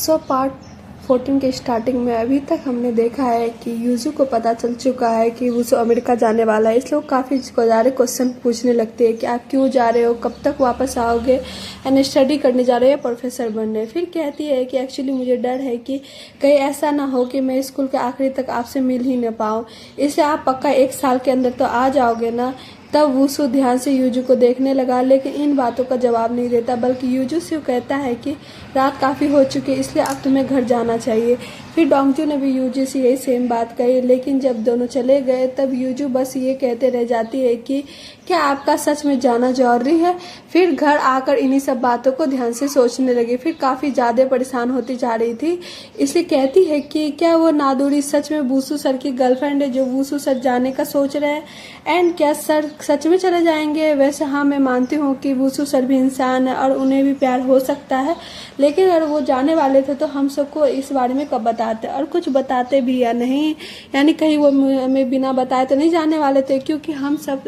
So part 14 के starting में अभी तक हमने देखा है कि यूजू को पता चल चुका है कि वुसो अमेरिका जाने वाला है। इस लोग काफ़ी सारे क्वेश्चन पूछने लगते हैं कि आप क्यों जा रहे हो, कब तक वापस आओगे, एंड स्टडी करने जा रहे हो या प्रोफेसर बनने। फिर कहती है कि एक्चुअली मुझे डर है कि कहीं ऐसा ना हो कि मैं स्कूल के आखिरी तक आपसे मिल ही न पाऊँ, इसलिए आप पक्का 1 साल के अंदर तो आ जाओगे ना। तब वुसो ध्यान से यूजू को देखने लगा, लेकिन इन बातों का जवाब नहीं देता, बल्कि यूजू से कहता है कि रात काफ़ी हो चुकी है, इसलिए अब तुम्हें घर जाना चाहिए। फिर डोंगजू ने भी यूजू से यही सेम बात कही, लेकिन जब दोनों चले गए तब यूजू बस ये कहते रह जाती है कि क्या आपका सच में जाना जरूरी है। फिर घर आकर इन्हीं सब बातों को ध्यान से सोचने लगी। फिर काफ़ी ज़्यादा परेशान होती जा रही थी, इसलिए कहती है कि क्या वो नादुरी सच में वुसो सर की गर्लफ्रेंड है जो वुसो सर जाने का सोच रहे हैं, एंड क्या सर सच में चले जाएंगे। वैसे हाँ, मैं मानती हूँ कि वुसो सर भी इंसान है और उन्हें भी प्यार हो सकता है, लेकिन अगर वो जाने वाले थे तो हम सबको इस बारे में कब बताते, और कुछ बताते भी या नहीं, यानी कहीं वो हमें बिना बताए तो नहीं जाने वाले थे, क्योंकि हम सब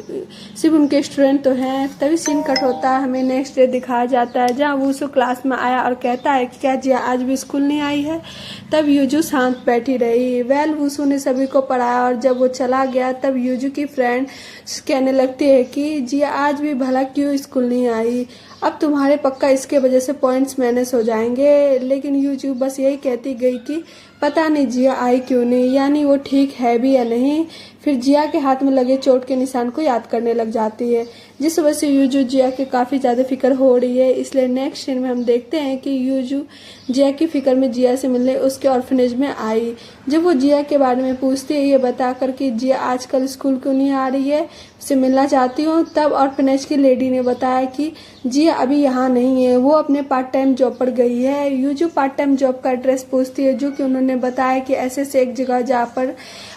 सिर्फ उनके स्टूडेंट तो हैं। तभी सीन कट होता है, हमें नेक्स्ट डे दिखाया जाता है जहाँ वुसो क्लास में आया और कहता है कि क्या जिया आज भी स्कूल नहीं आई है। तब यूजू शांत बैठी रही। वुसो ने सभी को पढ़ाया और जब वो चला गया तब यूजू की फ्रेंड कहने लगती है कि जिया आज भी भला क्यों स्कूल नहीं आई, अब तुम्हारे पक्का इसके वजह से पॉइंट्स माइनस हो जाएंगे। लेकिन यूजू बस यही कहती गई कि पता नहीं जिया आई क्यों नहीं, यानी वो ठीक है भी या नहीं। फिर जिया के हाथ में लगे चोट के निशान को याद करने लग जाती है, जिस वजह से यूजू जिया के काफ़ी ज़्यादा फिक्र हो रही है। इसलिए नेक्स्ट सीन में हम देखते हैं कि यूजू जिया की फिक्र में जिया से मिलने उसके ऑर्फनेज में आई। जब वो जिया के बारे में पूछती है ये बताकर कि जिया आजकल स्कूल क्यों नहीं आ रही है, उससे मिलना चाहती हूँ, तब ऑर्फनेज की लेडी ने बताया कि जिया अभी यहाँ नहीं है, वो अपने पार्ट टाइम जॉब पर गई है। यूजू पार्ट टाइम जॉब का एड्रेस पूछती है, जो कि उन्होंने बताया कि ऐसे से एक जगह जहाँ पर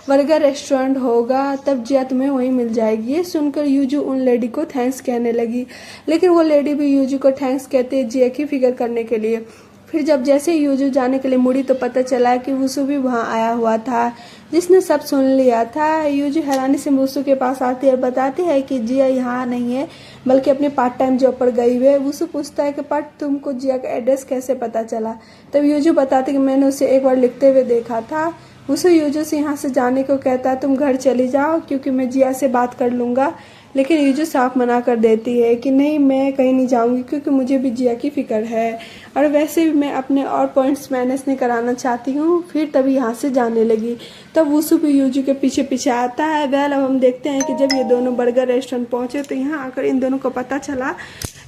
बर्गर रेस्टोरेंट होगा, तब जिया तुम्हें वहीं मिल जाएगी। ये सुनकर यूजू उन लेडी को थैंक्स कहने लगी, लेकिन वो लेडी भी यूजू को थैंक्स कहती है जिया की फिक्र करने के लिए। फिर जब जैसे यूजू जाने के लिए मुड़ी तो पता चला कि वुसो भी वहाँ आया हुआ था, जिसने सब सुन लिया था। यूजू हैरानी से वुसो के पास आती है और बताती है कि जिया यहाँ नहीं है, बल्कि अपने पार्ट टाइम जॉब पर गई हुई है। वुसो पूछता है कि पर तुमको जिया का एड्रेस कैसे पता चला। तब यूजू बताती कि मैंने उसे एक बार लिखते हुए देखा था। वुसो यूजू से यहाँ से जाने को कहता है, तुम घर चली जाओ क्योंकि मैं जिया से बात कर लूँगा। लेकिन यूजू साफ मना कर देती है कि नहीं, मैं कहीं नहीं जाऊंगी क्योंकि मुझे भी जिया की फिक्र है, और वैसे भी मैं अपने और पॉइंट्स माइनस नहीं कराना चाहती हूँ। फिर तभी यहाँ से जाने लगी। तब वुसो भी यूजू के पीछे पीछे आता है। अब हम देखते हैं कि जब ये दोनों बर्गर रेस्टोरेंट पहुँचे तो यहाँ आकर इन दोनों को पता चला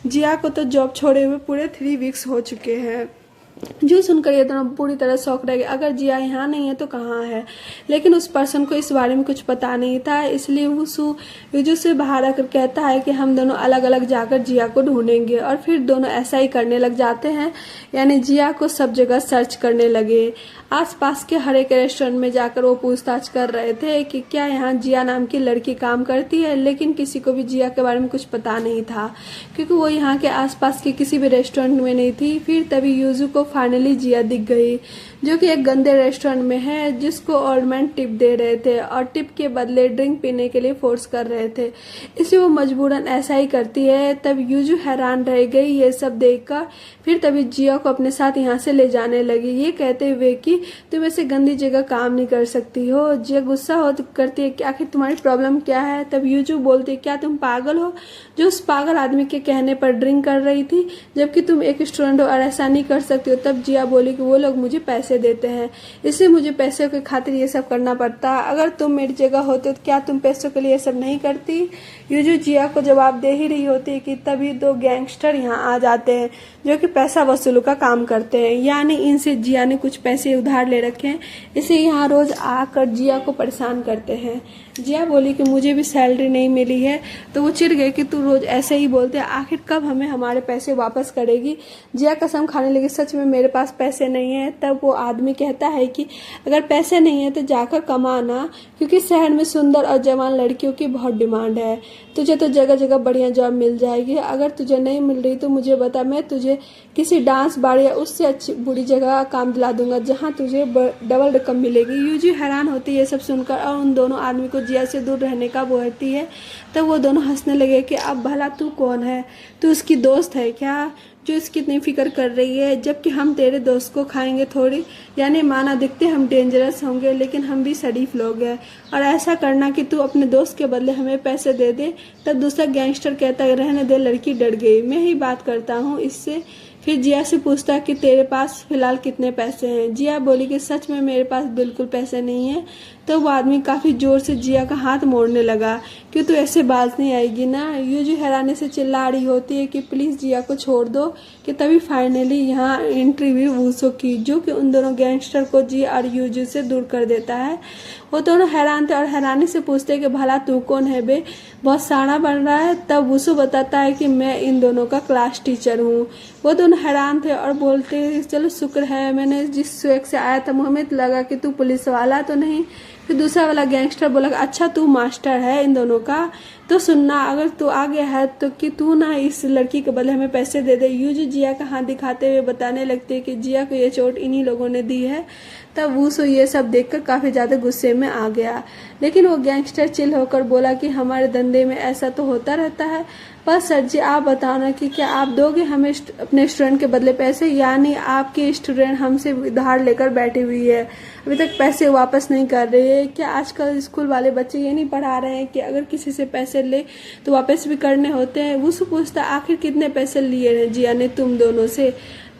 जिया को तो जॉब छोड़े हुए पूरे 3 वीक्स हो चुके हैं। जो सुनकर ये दोनों पूरी तरह शॉक रह गए, अगर जिया यहाँ नहीं है तो कहाँ है। लेकिन उस पर्सन को इस बारे में कुछ पता नहीं था, इसलिए वुसो यूजू से बाहर आकर कहता है कि हम दोनों अलग अलग जाकर जिया को ढूंढेंगे, और फिर दोनों ऐसा ही करने लग जाते हैं, यानी जिया को सब जगह सर्च करने लगे। आसपास के हर एक रेस्टोरेंट में जाकर वो पूछताछ कर रहे थे कि क्या यहाँ जिया नाम की लड़की काम करती है, लेकिन किसी को भी जिया के बारे में कुछ पता नहीं था, क्योंकि वो यहाँ के आसपास के किसी भी रेस्टोरेंट में नहीं थी। फिर तभी यूजू को फाइनली जिया दिख गई, जो कि एक गंदे रेस्टोरेंट में है, जिसको ओल्डमैन टिप दे रहे थे और टिप के बदले ड्रिंक पीने के लिए फोर्स कर रहे थे, इसलिए वो मजबूरन ऐसा ही करती है। तब यूजू हैरान रह गई ये सब देखकर। फिर तभी जिया को अपने साथ यहाँ से ले जाने लगी, ये कहते हुए कि तुम ऐसे गंदी जगह काम नहीं कर सकती हो। जिया गुस्सा हो करती है कि आखिर तुम्हारी प्रॉब्लम क्या है। तब यूजू बोलती है, क्या तुम पागल हो जो उस पागल आदमी के कहने पर ड्रिंक कर रही थी, जबकि तुम एक स्टूडेंट हो और ऐसा नहीं कर सकती हो। तब जिया बोली कि वो लोग मुझे पैसे देते हैं, इसलिए मुझे पैसों के खातिर ये सब करना पड़ता। अगर तुम मेरी जगह होते तो क्या तुम पैसों के लिए ये सब नहीं करती। यूजू जिया को जवाब दे ही रही होती है कि तभी 2 गैंगस्टर यहाँ आ जाते हैं, जो कि पैसा वसूल का काम करते हैं, यानी इनसे जिया ने कुछ पैसे उधार ले रखे हैं, इसे यहाँ रोज आकर जिया को परेशान करते हैं। जिया बोली कि मुझे भी सैलरी नहीं मिली है। तो वो चिढ़ गए कि तू रोज ऐसे ही बोलते, आखिर कब हमें हमारे पैसे वापस करेगी। जिया कसम खाने लगी, सच में मेरे पास पैसे नहीं है। तब वो आदमी कहता है कि अगर पैसे नहीं है तो जाकर कमाना, क्योंकि शहर में सुंदर और जवान लड़कियों की बहुत डिमांड है। तुझे तो जगह जगह बढ़िया जॉब मिल जाएगी, अगर तुझे नहीं मिल रही तो मुझे बता, मैं तुझे किसी डांस बार या उससे अच्छी बुरी जगह काम दिला दूंगा जहाँ तुझे डबल रकम मिलेगी। यूजू हैरान होती है ये सब सुनकर और उन दोनों आदमी को जिया से दूर रहने का बोलती है। तब वो दोनों हंसने लगे कि अब भला तू कौन है, तू उसकी दोस्त है क्या जो इसकी इतनी फिक्र कर रही है, जबकि हम तेरे दोस्त को खाएंगे थोड़ी। यानी माना दिखते हम डेंजरस होंगे, लेकिन हम भी शरीफ लोग हैं। और ऐसा करना कि तू अपने दोस्त के बदले हमें पैसे दे दे। तब दूसरा गैंगस्टर कहता है रहने दे, लड़की डर गई, मैं ही बात करता हूँ इससे। फिर जिया से पूछता कि तेरे पास फिलहाल कितने पैसे हैं। जिया बोली कि सच में मेरे पास बिल्कुल पैसे नहीं है। तो वो आदमी काफी जोर से जिया का हाथ मोड़ने लगा कि तू ऐसे बात नहीं आएगी ना। यूजू हैरानी से चिल्ला रही होती है कि प्लीज जिया को छोड़ दो। कि तभी फाइनली यहाँ एंट्री हुई वूसो की, जो कि उन दोनों गैंगस्टर को जिया और यूजू से दूर कर देता है। वो दोनों हैरान थे और हैरानी से पूछते कि भला तू कौन है बे, बहुत साना बन रहा है। तब वूसो बताता है कि मैं इन दोनों का क्लास टीचर हूँ। वो दोनों हैरान थे और बोलते चलो शुक्र है मैंने जिस स्वैग से आया था मुझे लगा कि तू पुलिस वाला तो नहीं। फिर दूसरा वाला गैंगस्टर बोला अच्छा तू मास्टर है इन दोनों का, तो सुनना अगर तू आ गया है तो कि तू ना इस लड़की के बदले हमें पैसे दे दे। यूजू जिया का हाथ दिखाते हुए बताने लगते हैं कि जिया को ये चोट इन्हीं लोगों ने दी है। तब वूसो ये सब देखकर काफी ज्यादा गुस्से में आ गया, लेकिन वो गैंगस्टर चिल होकर बोला कि हमारे धंधे में ऐसा तो होता रहता है। बस सर जी आप बताना कि क्या आप दोगे हमें अपने स्टूडेंट के बदले पैसे। यानी आपकी स्टूडेंट हमसे उधार लेकर बैठी हुई है, अभी तक पैसे वापस नहीं कर रही है। क्या आजकल स्कूल वाले बच्चे ये नहीं पढ़ा रहे हैं कि अगर किसी से पैसे ले तो वापस भी करने होते हैं। वूसो पूछता आखिर कितने पैसे लिए हैं जिया ने तुम दोनों से।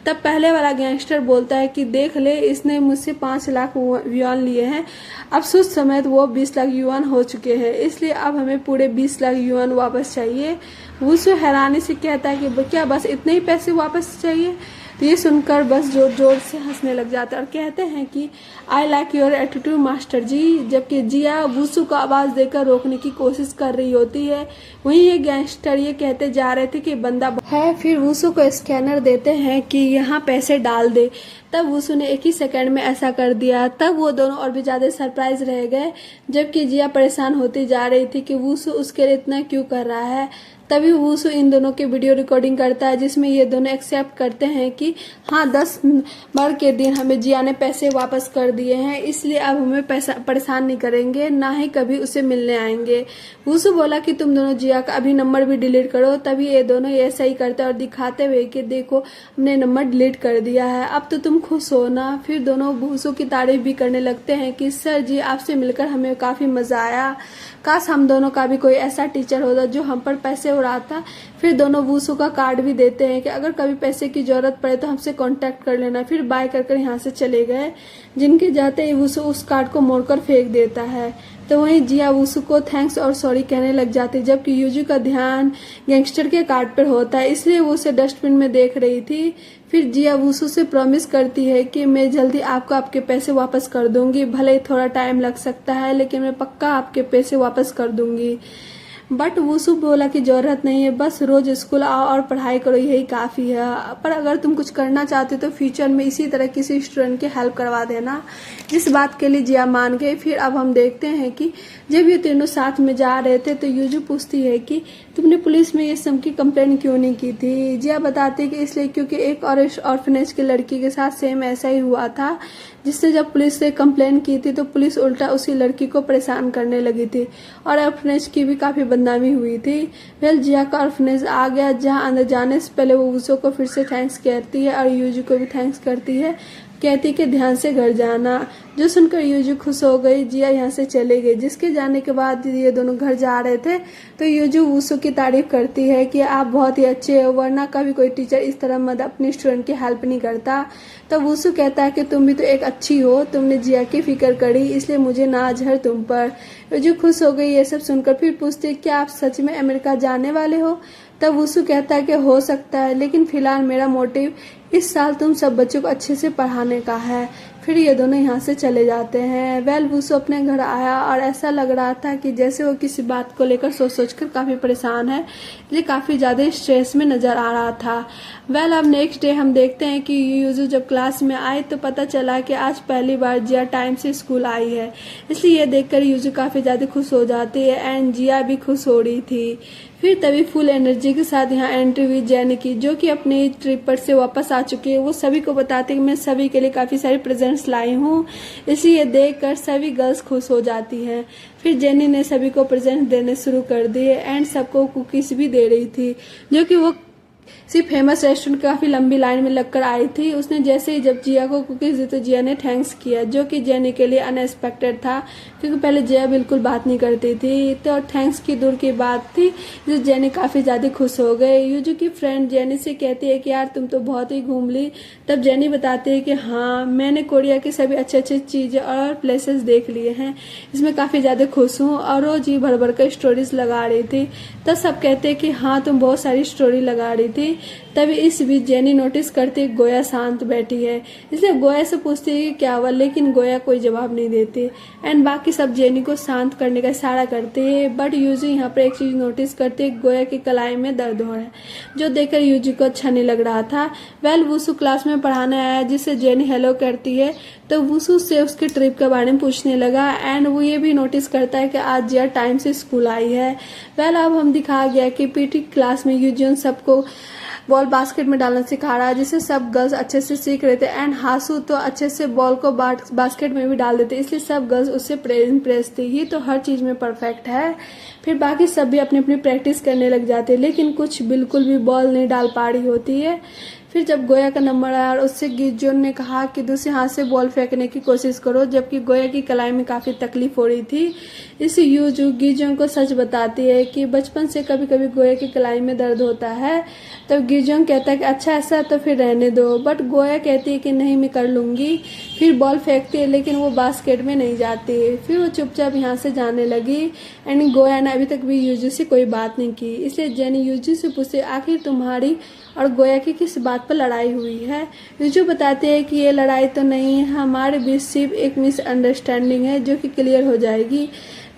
तब पहले वाला गैंगस्टर बोलता है कि देख ले इसने मुझसे 5 लाख युआन लिए हैं, अफसोस समेत वो 20 लाख युआन हो चुके हैं, इसलिए अब हमें पूरे 20 लाख युआन वापस चाहिए। वूसो हैरानी से कहता है कि क्या बस इतने ही पैसे वापस चाहिए। तो ये सुनकर बस जोर जोर से हंसने लग जाते हैं और कहते हैं कि I like your attitude master ji. जबकि जिया वूसो को आवाज देकर रोकने की कोशिश कर रही होती है। वहीं ये गैंगस्टर ये कहते जा रहे थे कि बंदा है। फिर वूसो को स्कैनर देते हैं कि यहाँ पैसे डाल दे। तब वूसो ने एक ही सेकंड में ऐसा कर दिया। तब वो दोनों और भी ज्यादा सरप्राइज रह गए, जबकि जिया परेशान होती जा रही थी कि वूसो उसके लिए इतना क्यों कर रहा है। तभी वूसो इन दोनों की वीडियो रिकॉर्डिंग करता है, जिसमें ये दोनों एक्सेप्ट करते हैं कि हाँ 10 बार के दिन हमें जिया ने पैसे वापस कर दिए हैं, इसलिए अब हमें पैसा परेशान नहीं करेंगे, ना ही कभी उसे मिलने आएंगे। वूसो बोला कि तुम दोनों जिया का अभी नंबर भी डिलीट करो। तभी ये दोनों ये सही करते और दिखाते हुए कि देखो हमने नंबर डिलीट कर दिया है, अब तो तुम खुश हो ना। फिर दोनों वूसो की तारीफ भी करने लगते हैं कि सर जी आपसे मिलकर हमें काफी मजा आया, काश हम दोनों का भी कोई ऐसा टीचर होता जो हम पर पैसे उड़ाता। फिर दोनों वूसो का कार्ड भी देते हैं कि अगर कभी पैसे की जरूरत पड़े तो हमसे कांटेक्ट कर लेना। फिर बाय कर यहाँ से चले गए। जिनके जाते ही वूसो उस कार्ड को मोड़कर फेंक देता है। तो वहीं जिया वूसो को थैंक्स और सॉरी कहने लग जाती है, जबकि यूजू का ध्यान गैंगस्टर के कार्ड पर होता है, इसलिए वो उसे डस्टबिन में देख रही थी। फिर जिया वूसो से प्रॉमिस करती है कि मैं जल्दी आपको आपके पैसे वापस कर दूंगी, भले ही थोड़ा टाइम लग सकता है लेकिन मैं पक्का आपके पैसे वापस कर दूंगी। बट वूसो बोला कि जरूरत नहीं है, बस रोज स्कूल आओ और पढ़ाई करो यही काफी है। पर अगर तुम कुछ करना चाहते तो फ्यूचर में इसी तरह किसी स्टूडेंट की हेल्प करवा देना। जिस बात के लिए जिया मान गई। फिर अब हम देखते हैं कि जब ये तीनों साथ में जा रहे थे तो यूजू पूछती है कि तुमने पुलिस में ये सब की कंप्लेन क्यों नहीं की थी। जिया बताती है कि इसलिए क्योंकि एक और ऑर्फनेज की लड़की के साथ सेम ऐसा ही हुआ था, जिससे जब पुलिस से कंप्लेन की थी तो पुलिस उल्टा उसी लड़की को परेशान करने लगी थी और ऑर्फनेज की भी काफी बदनामी हुई थी। वेल जिया का ऑर्फनेज आ गया, जहाँ अंदर जाने से पहले वो वूसो को फिर से थैंक्स कहती है और यूजू को भी थैंक्स करती है, कहती कि ध्यान से घर जाना। जो सुनकर यूजू खुश हो गई। जिया यहाँ से चले गई। जिसके जाने के बाद ये दोनों घर जा रहे थे तो यूजू वूसो की तारीफ करती है कि आप बहुत ही अच्छे हो, वरना कभी कोई टीचर इस तरह मत अपने स्टूडेंट की हेल्प नहीं करता। तो वूसो कहता है कि तुम भी तो एक अच्छी हो, तुमने जिया की फिक्र करी, इसलिए मुझे नाज है तुम पर। यूजू खुश हो गई ये सब सुनकर। फिर पूछती है क्या आप सच में अमेरिका जाने वाले हो। तब वूसो कहता है कि हो सकता है, लेकिन फिलहाल मेरा मोटिव इस साल तुम सब बच्चों को अच्छे से पढ़ाने का है। फिर ये दोनों यहाँ से चले जाते हैं। वेल वूसो अपने घर आया और ऐसा लग रहा था कि जैसे वो किसी बात को लेकर सोच कर काफी परेशान है, इसलिए काफी ज्यादा स्ट्रेस में नजर आ रहा था। वेल अब नेक्स्ट डे हम देखते हैं कि यूजू जब क्लास में आए तो पता चला कि आज पहली बार जिया टाइम से स्कूल आई है, इसलिए ये देखकर यूजू काफी ज्यादा खुश हो जाती है एंड जिया भी खुश हो रही थी। फिर तभी फुल एनर्जी के साथ यहाँ एंट्री हुई जैन की, जो कि अपनी ट्रिप पर से वापस आ चुकी है। वो सभी को बताती है कि मैं सभी के लिए काफी सारे प्रेजेंट्स लाई हूँ, इसलिए देखकर सभी गर्ल्स खुश हो जाती हैं। फिर जेनी ने सभी को प्रेजेंट देने शुरू कर दिए एंड सबको कुकीज भी दे रही थी, जो कि वो किसी फेमस रेस्टोरेंट काफी लंबी लाइन में लगकर आई थी। उसने जैसे ही जब जिया को कुकीज दी तो जिया ने थैंक्स किया, जो कि जेनी के लिए अनएक्सपेक्टेड था, क्योंकि पहले जिया बिल्कुल बात नहीं करती थी। तो थैंक्स की दूर की बात थी, जिससे जेनी काफी ज्यादा खुश हो गए। यूजू की फ्रेंड जेनी से कहती है कि यार तुम तो बहुत ही घूम ली। तब जेनी बताती है कि हाँ, मैंने कोरिया की सभी अच्छे अच्छे चीजें और प्लेसेस देख लिए हैं, इसमें काफी ज्यादा खुश हूँ। और वो जी भर भर कर स्टोरीज लगा रही थी। तब सब कहते हैं कि हाँ, तुम बहुत सारी स्टोरी लगा रही थी। तभी इस बीच जेनी नोटिस करती है गोया शांत बैठी है, इसलिए गोया से पूछती है कि क्या हुआ, लेकिन गोया कोई जवाब नहीं देती। एंड बाकी सब जेनी को शांत करने का इशारा करते हैं। बट यूजू यहाँ पर एक चीज नोटिस करती है, गोया की कलाई में दर्द हो रहा है, जो देखकर यूजू को अच्छा नहीं लग रहा था। वेल वुसु क्लास में पढ़ाने आया, जिससे जेनी हेलो करती है, तो वुसु से उसके ट्रिप के बारे में पूछने लगा। एंड वो ये भी नोटिस करता है कि आज जिया टाइम से स्कूल आई है। वेल अब हम दिखा गया कि पीटी क्लास में यूजू सबको बॉल बास्केट में डालना सिखा रहा है, जिससे सब गर्ल्स अच्छे से सीख रहे थे। एंड हासू तो अच्छे से बॉल को बास्केट में भी डाल देते, इसलिए सब गर्ल्स उससे इम्प्रेस थी। ये तो हर चीज में परफेक्ट है। फिर बाकी सब भी अपनी अपनी प्रैक्टिस करने लग जाते, लेकिन कुछ बिल्कुल भी बॉल नहीं डाल पा रही होती है। फिर जब गोया का नंबर आया और उससे गिजोन ने कहा कि दूसरे हाथ से बॉल फेंकने की कोशिश करो, जबकि गोया की कलाई में काफी तकलीफ हो रही थी। इस यूजू गिजोन को सच बताती है कि बचपन से कभी कभी गोया की कलाई में दर्द होता है। तब गिजोन कहता है कि अच्छा ऐसा तो फिर रहने दो, बट गोया कहती है कि नहीं मैं कर लूंगी। फिर बॉल फेंकती है, लेकिन वो बास्केट में नहीं जाती। फिर वो चुपचाप यहाँ से जाने लगी। एंड गोया ने अभी तक भी यूजू से कोई बात नहीं की, इसलिए जेनी यूजू से पूछे आखिर तुम्हारी और गोया की किस बात पर लड़ाई हुई है। यूजू बताते हैं कि ये लड़ाई तो नहीं है, हमारे बीच सिर्फ एक मिसअंडरस्टैंडिंग है जो कि क्लियर हो जाएगी।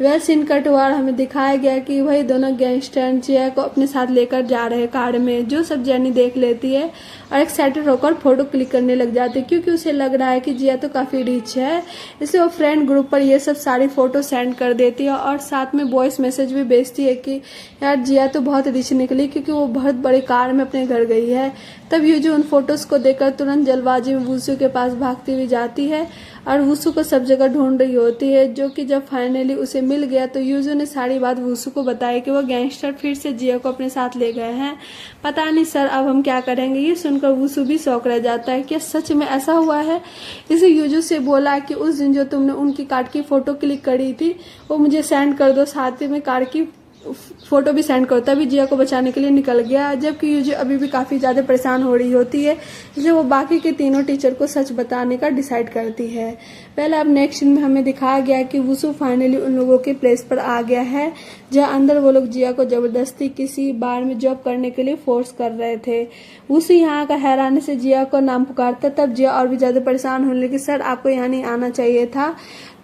वह सीन कट हुआ और हमें दिखाया गया कि वही दोनों गैंगस्टर जिया को अपने साथ लेकर जा रहे कार में, जो सब जेनी देख लेती है और एक्साइटेड होकर फोटो क्लिक करने लग जाती है, क्योंकि उसे लग रहा है कि जिया तो काफी रिच है। इसलिए वो फ्रेंड ग्रुप पर ये सब सारी फोटो सेंड कर देती है और साथ में वॉइस मैसेज भी भेजती है कि यार जिया तो बहुत रिच निकली, क्योंकि वो बहुत बड़े कार में अपने घर गई है। तब यूजू उन फोटोज को देखकर तुरंत जल्दबाजी में वुसु के पास भागती हुई जाती है और वुसु को सब जगह ढूंढ रही होती है, जो कि जब फाइनली उसे मिल गया तो यूजू ने सारी बात वुसु को बताई कि वो गैंगस्टर फिर से जिया को अपने साथ ले गए हैं। पता नहीं सर अब हम क्या करेंगे। ये सुनकर वुसु भी शौक रह जाता है कि सच में ऐसा हुआ है। इसे यूजू से बोला कि उस दिन जो तुमने उनकी कार की फोटो क्लिक करी थी वो मुझे सेंड कर दो, साथ में कार की फोटो भी सेंड करो। तभी जिया को बचाने के लिए निकल गया, जबकि यूजू अभी भी काफी ज्यादा परेशान हो रही होती है, इसलिए वो बाकी के तीनों टीचर को सच बताने का डिसाइड करती है। पहले अब नेक्स्ट सीन में हमें दिखाया गया कि वुसु फाइनली उन लोगों के प्लेस पर आ गया है, जहाँ अंदर वो लोग जिया को जबरदस्ती किसी बार में जॉब करने के लिए फोर्स कर रहे थे। वुसु यहाँ का हैरानी से जिया को नाम पुकारता, तब जिया और भी ज्यादा परेशान होने लगी, सर आपको यहाँ नहीं आना चाहिए था।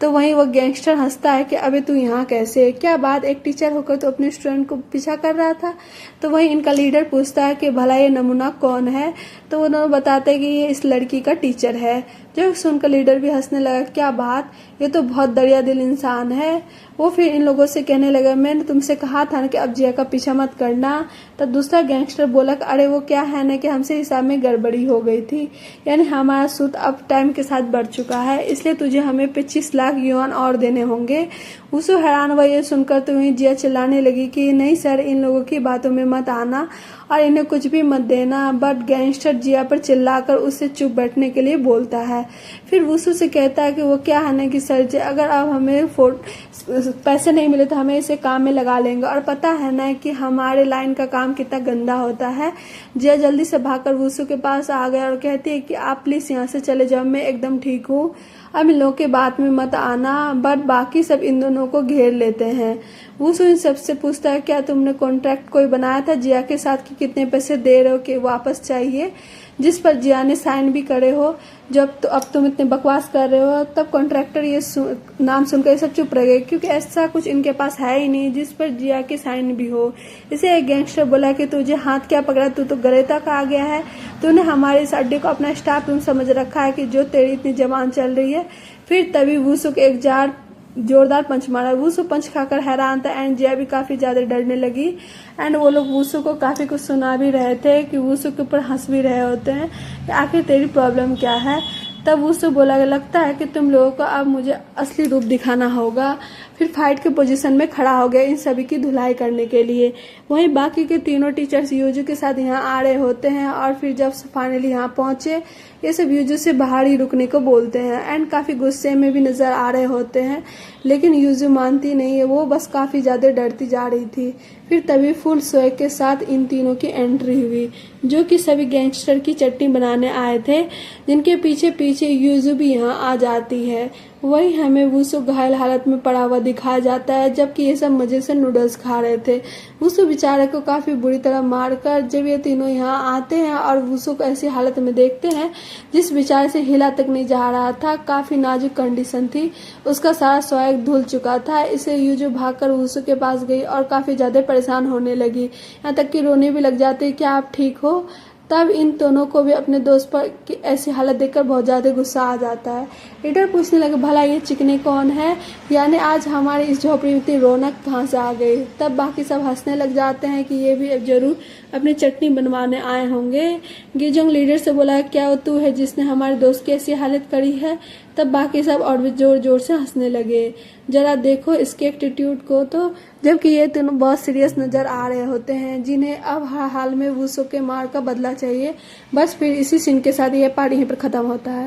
तो वहीं वो गैंगस्टर हंसता है कि अबे तू यहाँ कैसे, क्या बात, एक टीचर होकर तो अपने स्टूडेंट को पीछा कर रहा था। तो वहीं इनका लीडर पूछता है कि भला ये नमूना कौन है, तो वो दोनों बताते हैं कि ये इस लड़की का टीचर है। जो सुनकर लीडर भी हंसने लगा, क्या बात, ये तो बहुत दरिया दिल इंसान है। वो फिर इन लोगों से कहने लगा मैंने तुमसे कहा था ना कि अब जिया का पीछा मत करना। तो दूसरा गैंगस्टर बोला कि अरे वो क्या है ना कि हमसे हिसाब में गड़बड़ी हो गई थी, यानी हमारा सूद अब टाइम के साथ बढ़ चुका है, इसलिए तुझे हमें 25 लाख युआन और देने होंगे। वुसु हैरान हुआ ये सुनकर, तो वहीं जिया चिल्लाने लगी कि नहीं सर, इन लोगों की बातों में मत आना और इन्हें कुछ भी मत देना। बट गैंगस्टर जिया पर चिल्लाकर उससे चुप बैठने के लिए बोलता है। फिर वुसु से कहता है कि वो क्या है ना कि सर जी, अगर अब हमें पैसे नहीं मिले तो हमें इसे काम में लगा लेंगे, और पता है ना कि हमारे लाइन का काम कितना गंदा होता है। जिया जल्दी से भागकर वुसु के पास आ गया और कहती है कि आप प्लीज यहाँ से चले जाओ, मैं एकदम ठीक हूँ, अब इन लोगों के बात में मत आना। बट बाकी सब इन दोनों को घेर लेते हैं। वुसु इन सबसे पूछता है क्या तुमने कॉन्ट्रैक्ट कोई बनाया था जिया के साथ कि कितने पैसे दे रहे हो कि वापस चाहिए, जिस पर जिया ने साइन भी करे हो, जब तो अब तुम इतने बकवास कर रहे हो। तब कॉन्ट्रैक्टर ये नाम सुनकर सब चुप रह गए, क्योंकि ऐसा कुछ इनके पास है ही नहीं जिस पर जिया के साइन भी हो। इसे एक गैंगस्टर बोला कि तुझे हाथ क्या पकड़ा, तू तो गरेता का आ गया है, तूने हमारे इस अड्डे को अपना स्टाफ रूम समझ रखा है कि जो तेरी इतनी जबान चल रही है। फिर तभी वुसु के एक जोरदार पंच मारा। वुसु पंच खाकर हैरान था एंड जिया भी काफी ज्यादा डरने लगी। एंड वो लोग वुसु को काफी कुछ सुना भी रहे थे कि वुसु के ऊपर हंस भी रहे होते हैं कि आखिर तेरी प्रॉब्लम क्या है। तब वुसो बोला लगता है कि तुम लोगों को अब मुझे असली रूप दिखाना होगा। फिर फाइट के पोजीशन में खड़ा हो गया इन सभी की धुलाई करने के लिए। वहीं बाकी के तीनों टीचर्स यूजू के साथ यहाँ आ रहे होते हैं और फिर जब फाइनली यहाँ पहुंचे ये सब यूजू से बाहर ही रुकने को बोलते हैं एंड काफ़ी गुस्से में भी नज़र आ रहे होते हैं, लेकिन यूजू मानती नहीं है, वो बस काफ़ी ज़्यादा डरती जा रही थी। फिर तभी फुल स्वैग के साथ इन तीनों की एंट्री हुई, जो कि सभी गैंगस्टर की चटनी बनाने आए थे, जिनके पीछे पीछे यूजू भी यहाँ आ जाती है। वही हमें वुसो घायल हालत में पड़ा हुआ दिखाया जाता है, जबकि ये सब मजे से नूडल्स खा रहे थे। वुसो बेचारे को काफ़ी बुरी तरह मारकर जब ये तीनों यहाँ आते हैं और वुसो को ऐसी हालत में देखते हैं जिस बेचारे से हिला तक नहीं जा रहा था, काफ़ी नाजुक कंडीशन थी, उसका सारा स्वैग धुल चुका था। इसे यूजू भागकर वुसो के पास गई और काफ़ी ज़्यादा परेशान होने लगी, यहाँ तक कि रोने भी लग जाती कि आप ठीक हो। तब इन दोनों को भी अपने दोस्त पर की ऐसी हालत देखकर बहुत ज़्यादा गुस्सा आ जाता है। लीडर पूछने लगे भला ये चिकने कौन है, यानी आज हमारी इस झोपड़ी में इतनी रौनक कहाँ से आ गई। तब बाकी सब हंसने लग जाते हैं कि ये भी अब जरूर अपनी चटनी बनवाने आए होंगे। गिजोंग लीडर से बोला क्या वो तू है जिसने हमारे दोस्त की ऐसी हालत करी है। तब बाकी सब और भी जोर जोर से हंसने लगे, जरा देखो इसके एटीट्यूड को तो। जबकि ये तीनों बहुत सीरियस नजर आ रहे होते हैं, जिन्हें अब हर हाल में वुसो के मार का बदला चाहिए। बस फिर इसी सीन के साथ ये पार्ट यहीं पर खत्म होता है।